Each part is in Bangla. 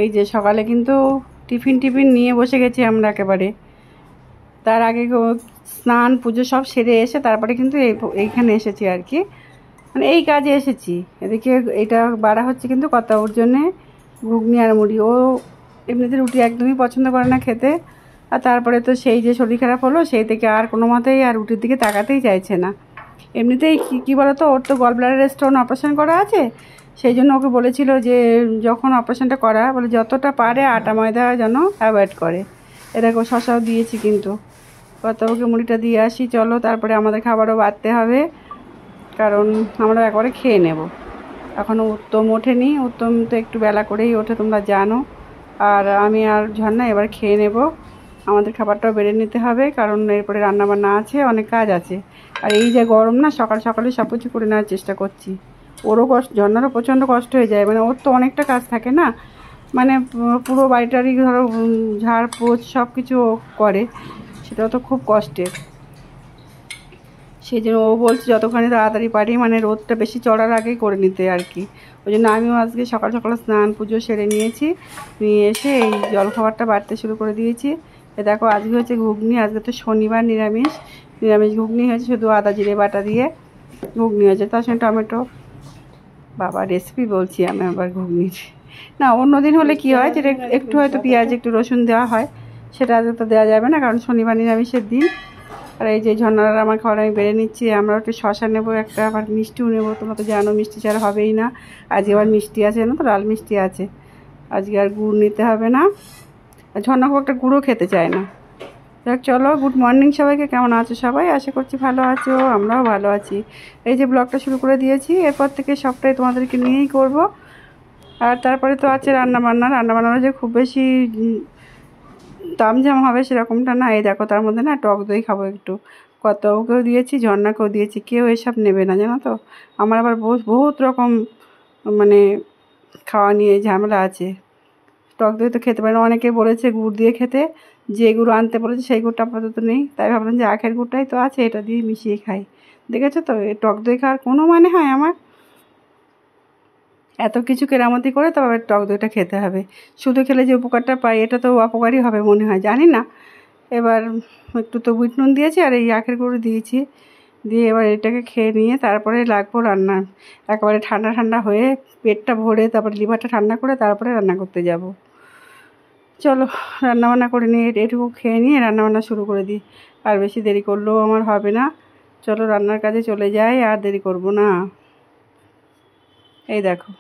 এই যে সকালে কিন্তু টিফিন নিয়ে বসে গেছি আমরা একেবারে। তার আগে স্নান পুজো সব সেরে এসে তারপরে কিন্তু এইখানে এসেছি আর কি, মানে এই কাজে এসেছি। এদিকে এটা বাড়া হচ্ছে কিন্তু কত ওর জন্যে ঘুগনি আর মুড়ি। ও এমনিতে রুটি একদমই পছন্দ করে না খেতে, আর তারপরে তো সেই যে শরীর খারাপ হলো সেই থেকে আর কোনো মতেই আর রুটির দিকে তাকাতেই চাইছে না। এমনিতেই কী বলতো, ওর তো গল ব্লাডারের স্টোন অপারেশন করা আছে, সেই জন্য ওকে বলেছিল যে যখন অপারেশনটা করা বলে যতটা পারে আটা ময়দা যেন অ্যাভয়েড করে। এরকম শশাও দিয়েছি কিন্তু। কত ওকে মুড়িটা দিয়ে আসি, চলো তারপরে আমাদের খাবারও বাড়তে হবে, কারণ আমরা একবারে খেয়ে নেব। এখনও উত্তম ওঠেনি, উত্তম তো একটু বেলা করেই ওঠে তোমরা জানো। আর আমি আর ঝর্ণা এবার খেয়ে নেব, আমাদের খাবারটাও বেড়ে নিতে হবে, কারণ এরপরে রান্নাবান্না আছে, অনেক কাজ আছে। আর এই যে গরম না, সকাল সকালে সব কিছু করে নেওয়ার চেষ্টা করছি। ওরও কষ্ট, ঝর্ণারও প্রচণ্ড কষ্ট হয়ে যায়, মানে ওর তো অনেকটা কাজ থাকে না, মানে পুরো বাড়িটারই ধরো ঝাড় পোছ সব কিছু করে, সেটাও তো খুব কষ্টের। সেই জন্য ও বলছে যতখানি তাড়াতাড়ি পারি, মানে রোদটা বেশি চড়ার আগেই করে নিতে আর কি। ওই জন্য আমিও আজকে সকাল সকাল স্নান পুজো সেরে নিয়েছি, নিয়ে এসে এই জলখাবারটা বাড়তে শুরু করে দিয়েছি। এ দেখো আজকে হচ্ছে ঘুগনি, আজকে তো শনিবার, নিরামিষ ঘুগনি হয়েছে, শুধু আদা জিরে বাটা দিয়ে ঘুগনি হয়েছে, তার সঙ্গে টমেটো। বাবা রেসিপি বলছি আমি আবার ঘুগনির, না অন্য দিন হলে কি হয় যেটা একটু হয়তো পেঁয়াজ একটু রসুন দেওয়া হয়, সেটা আজকে তো দেওয়া যাবে না, কারণ শনিবার নিরামিষের দিন। আর এই যে ঝর্ণার আমার খাবার আমি বেড়ে নিচ্ছি, আমরা একটু শশা নেবো একটা, আবার মিষ্টিও নেবো, তোমরা তো জানো মিষ্টি ছাড়া হবেই না। আজকে আবার মিষ্টি আছে না, তো লাল মিষ্টি আছে, আজকে আর গুড় নিতে হবে না। আর ঝর্ণা খুব একটা গুঁড়ো খেতে চায় না। দেখ চলো, গুড মর্নিং সবাইকে, কেমন আছো সবাই? আশা করছি ভালো আছো, আমরাও ভালো আছি। এই যে ব্লগটা শুরু করে দিয়েছি, এরপর থেকে সবটাই তোমাদেরকে নিয়েই করব। আর তারপরে তো আছে রান্নাবান্নারও যে খুব বেশি তামঝাম হবে সেরকমটা না। এই দেখো তার মধ্যে না টক দই খাবো একটু, কত ওকেও দিয়েছি, ঝর্ণাকেও দিয়েছি, কেউ এসব নেবে না জানো তো। আমার আবার বহুত রকম মানে খাওয়া নিয়ে ঝামেলা আছে। টক দই তো খেতে পারে না, অনেকে বলেছে গুড় দিয়ে খেতে, যে গুড় আনতে বলেছে সেই গুড়টা আপাতত নেই, তাই ভাবলাম যে আখের গুড়টাই তো আছে, এটা দিয়ে মিশিয়ে খাই। দেখেছো তো এই টক দই খাওয়ার কোনো মানে হয় আমার? এত কিছু কেরামতি করে তো আবার টক দইটা খেতে হবে। শুধু খেলে যে উপকারটা পাই, এটা তো অপকারই হবে মনে হয়, জানি না। এবার একটু তো বিট নুন দিয়েছি আর এই আখের গুঁড়ো দিয়েছি, দিয়ে এবার এটাকে খেয়ে নিয়ে তারপরে লাগবো রান্না। একেবারে ঠান্ডা ঠান্ডা হয়ে পেটটা ভরে তারপরে লিভারটা ঠান্ডা করে তারপরে রান্না করতে যাব। চলো রান্নাবান্না করে নিয়ে এটুকু খেয়ে নিয়ে রান্নাবান্না শুরু করে দিই, আর বেশি দেরি করলেও আমার হবে না। চলো রান্নার কাজে চলে যাই, আর দেরি করব না। এই দেখো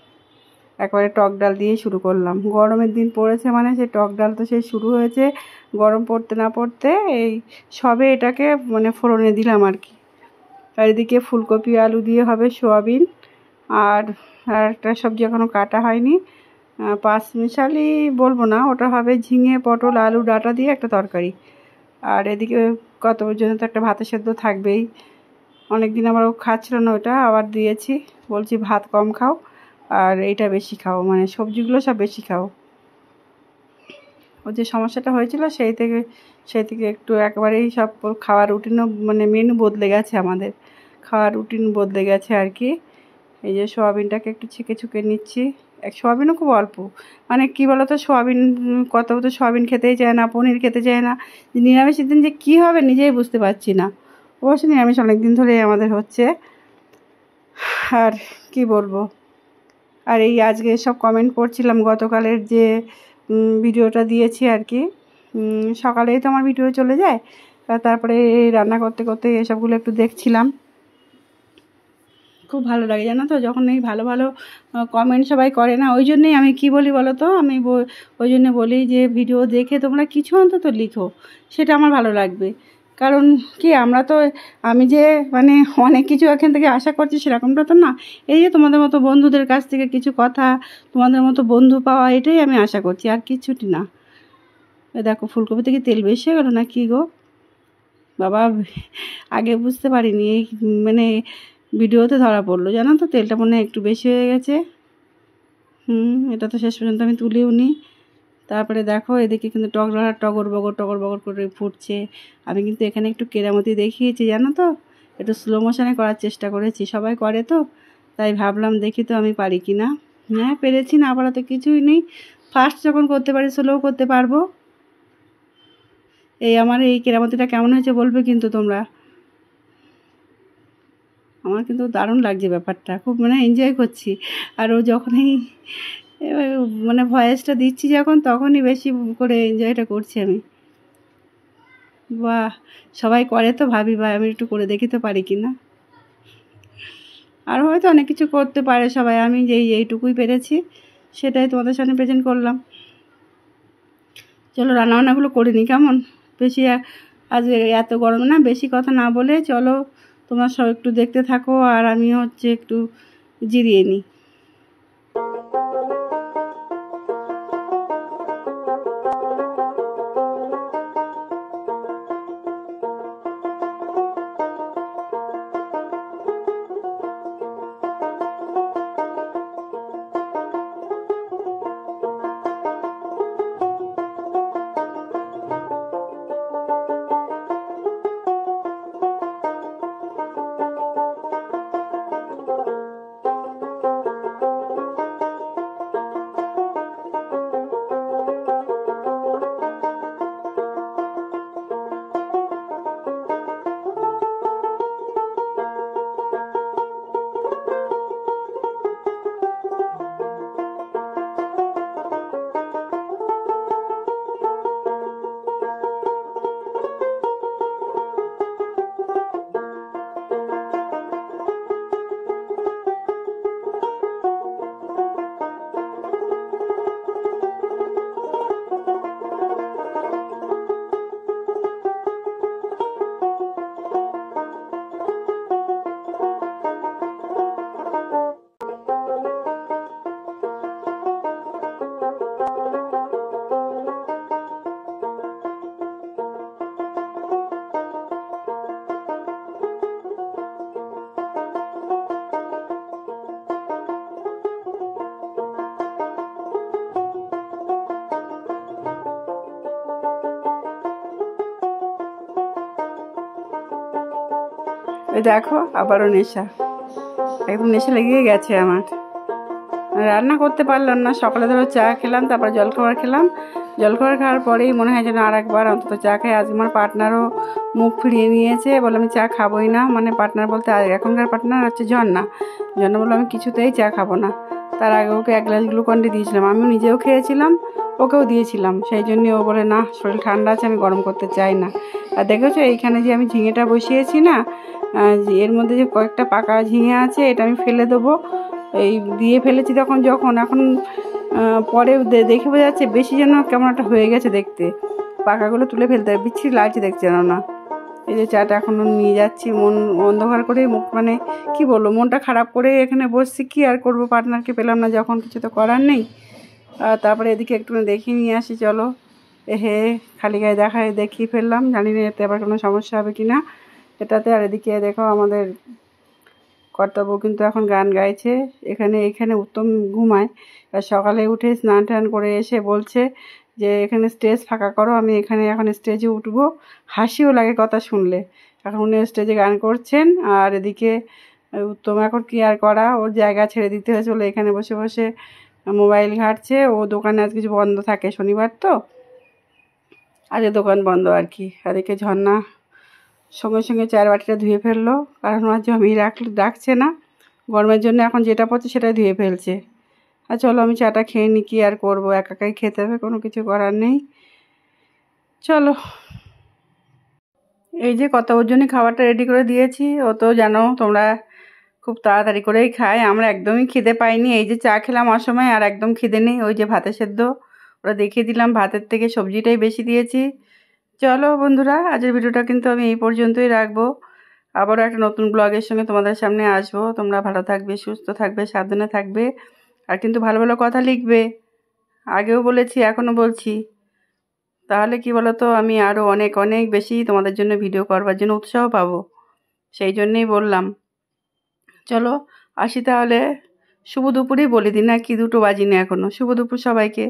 একবারে টক ডাল দিয়েই শুরু করলাম, গরমের দিন পড়েছে মানে সে টক ডাল তো সেই শুরু হয়েছে, গরম পড়তে না পড়তে এই সবে এটাকে মানে ফোড়নে দিলাম আর কি। আর এদিকে ফুলকপি আলু দিয়ে হবে সোয়াবিন, আর একটা সবজি এখনও কাটা হয়নি, পাঁচ মিশালি বলবো না, ওটা হবে ঝিঙে পটল আলু ডাঁটা দিয়ে একটা তরকারি। আর এদিকে কত পর্যন্ত তো একটা ভাতের সেদ্ধ থাকবেই, অনেক দিন আমার খাচ্ছিল না ওটা, আবার দিয়েছি, বলছি ভাত কম খাও আর এইটা বেশি খাও, মানে সবজিগুলো সব বেশি খাও। ও যে সমস্যাটা হয়েছিল সেই থেকে একটু একেবারেই সব খাওয়ার রুটিনও মানে মেনু বদলে গেছে, আমাদের খাওয়ার রুটিন বদলে গেছে আর কি। এই যে সোয়াবিনটাকে একটু ছেঁকে নিচ্ছি, সোয়াবিনও খুব অল্প, মানে কী বলো তো সোয়াবিন কত তো সোয়াবিন খেতেই চায় না, পনির খেতে চায় না, নিরামিষের দিন যে কী হবে নিজেই বুঝতে পারছি না। অবশ্য নিরামিষ অনেক দিন ধরে আমাদের হচ্ছে, আর কি বলবো। আর এই আজকে সব কমেন্ট করছিলাম গতকালের যে ভিডিওটা দিয়েছি আর কি, সকালেই তো আমার ভিডিও চলে যায়, তারপরে রান্না করতে করতে এসবগুলো একটু দেখছিলাম। খুব ভালো লাগে জানো তো যখন এই ভালো ভালো কমেন্ট সবাই করে না, ওই জন্যেই আমি কি বলি বলো তো, আমি ওই জন্য বলি যে ভিডিও দেখে তোমরা কিছু অন্তত লিখো, সেটা আমার ভালো লাগবে। কারণ কি আমরা তো, আমি যে মানে অনেক কিছু এখান থেকে আশা করছি সেরকমটা তো না, এই যে তোমাদের মতো বন্ধুদের কাছ থেকে কিছু কথা, তোমাদের মতো বন্ধু পাওয়া, এটাই আমি আশা করছি, আর কিছুটি না। দেখো ফুলকপি থেকে তেল বেশি হয়ে গেলো না কি গো বাবা, আগে বুঝতে পারিনি, এই মানে ভিডিওতে ধরা পড়লো জানো তো, তেলটা মনে হয় একটু বেশি হয়ে গেছে। এটা তো শেষ পর্যন্ত আমি তুলেও নিই। তারপরে দেখো এদিকে কিন্তু টগর বগর করে ফুটছে। আমি কিন্তু এখানে একটু কেরামতি দেখিয়েছি জানো তো, একটু স্লো মোশনে করার চেষ্টা করেছি, সবাই করে তো, তাই ভাবলাম দেখি তো আমি পারি কি না। হ্যাঁ পেরেছি, না পারা তো কিছুই নেই, ফার্স্ট যখন করতে পারি স্লোও করতে পারবো। এই আমার এই কেরামতিটা কেমন হয়েছে বলবে কিন্তু তোমরা। আমার কিন্তু দারুণ লাগছে ব্যাপারটা, খুব মানে এনজয় করছি। আর ও যখনই মানে ভয়েসটা দিচ্ছি যখন, তখনই বেশি করে এনজয়টা করছি আমি। বাহ, সবাই করে তো ভাবি বা আমি একটু করে দেখি তো পারি কি না। আর হয়তো অনেক কিছু করতে পারে সবাই, আমি এইটুকুই পেরেছি সেটাই তোমাদের সামনে প্রেজেন্ট করলাম। চলো রান্নাবান্নাগুলো করে নিই কেমন। বেশি আজ এত গরম না, বেশি কথা না বলে চলো তোমরা সব একটু দেখতে থাকো, আর আমি হচ্ছে একটু জিরিয়ে নিই। ওই দেখো আবারও নেশা, একদম নেশা লেগে গেছে আমার। রান্না করতে পারলাম না, সকালে ধরো চা খেলাম, তারপর জলখাবার খেলাম। জলখাবার খাওয়ার পরেই মনে হয় যেন আর একবার অন্তত চা খাই। আজ আমার পার্টনারও মুখ ফিরিয়ে নিয়েছে, বলে আমি চা খাবোই না। মানে পার্টনার বলতে এখনকার পার্টনার হচ্ছে ঝর্ণা। ঝর্ণা বললো আমি কিছুতেই চা খাবো না। তার আগে ওকে 1 গ্লাস গ্লুকন্ডি দিয়েছিলাম, আমিও নিজেও খেয়েছিলাম, ওকেও দিয়েছিলাম। সেই জন্যই ও বলে না, শরীর ঠান্ডা আছে, আমি গরম করতে চাই না। আর দেখেছো এইখানে যে আমি ঝিঙেটা বসিয়েছি না, এর মধ্যে যে কয়েকটা পাকা ঝিঙে আছে, এটা আমি ফেলে দেবো। এই দিয়ে ফেলেছি তখন, এখন পরে দেখে বোঝা যাচ্ছে বেশি যেন কেমন একটা হয়ে গেছে দেখতে। পাকাগুলো তুলে ফেলতে হবে, বিচ্ছিরি লাগছে দেখতে যেন না। এই যে চাটা এখনও নিয়ে যাচ্ছি, মন অন্ধকার করে, মানে কি বলবো, মনটা খারাপ করে এখানে বসছি। কি আর করবো, পার্টনারকে পেলাম না যখন, কিছু তো করার নেই। তারপরে এদিকে একটু দেখিয়ে নিয়ে আসি চলো। খালি গায়ে দেখিয়ে ফেললাম, জানি না এতে আবার কোনো সমস্যা হবে কি না এটাতে। আর এদিকে দেখো আমাদের কর্তাবু কিন্তু এখন গান গাইছে। এখানে উত্তম ঘুমায়। আর সকালে উঠে স্নান টান করে এসে বলছে যে এখানে স্টেজ ফাঁকা করো, আমি এখানে এখন স্টেজে উঠবো। হাসিও লাগে কথা শুনলে। এখন উনি স্টেজে গান করছেন, আর এদিকে উত্তম এখন কি আর করা, ওর জায়গা ছেড়ে দিতে হয়েছে বলে এখানে বসে বসে মোবাইল ঘাঁটছে। ও দোকানে আজ কিছু বন্ধ থাকে, শনিবার তো, আজকে দোকান বন্ধ আর কি। আর এদিকে ঝর্ণা সঙ্গে সঙ্গে চায়ের বাটিটা ধুয়ে ফেললো, কারণ ওর জমি ডাকছে না গরমের জন্য, এখন যেটা পড়ছে সেটাই ধুয়ে ফেলছে। আর চলো আমি চাটা খেয়ে নিই, কি আর করবো, একাই খেতে হবে, কোনো কিছু করার নেই। চলো, এই যে কত ওর জন্য খাবারটা রেডি করে দিয়েছি। ও তো জানো তোমরা খুব তাড়াতাড়ি করেই খায়, আমরা একদমই খিদে পাইনি। এই যে চা খেলাম অসময়, আর একদম খিদে নেই। ওই যে ভাতের সেদ্ধ ওরা দেখিয়ে দিলাম, ভাতের থেকে সবজিটাই বেশি দিয়েছি। চলো বন্ধুরা, আজকের ভিডিওটা কিন্তু আমি এই পর্যন্তই রাখবো। আবারও একটা নতুন ব্লগের সঙ্গে তোমাদের সামনে আসবো। তোমরা ভালো থাকবে, সুস্থ থাকবে, সাবধানে থাকবে, আর কিন্তু ভালো ভালো কথা লিখবে। আগেও বলেছি, এখনও বলছি। তাহলে কি বলো তো, আমি আরও অনেক অনেক বেশি তোমাদের জন্য ভিডিও করবার জন্য উৎসাহ পাবো। সেই জন্যেই বললাম। চলো আসি তাহলে। শুভ দুপুরেই বলে দিই, না কি 2টো বাজিনি এখনও। শুভ দুপুর সবাইকে।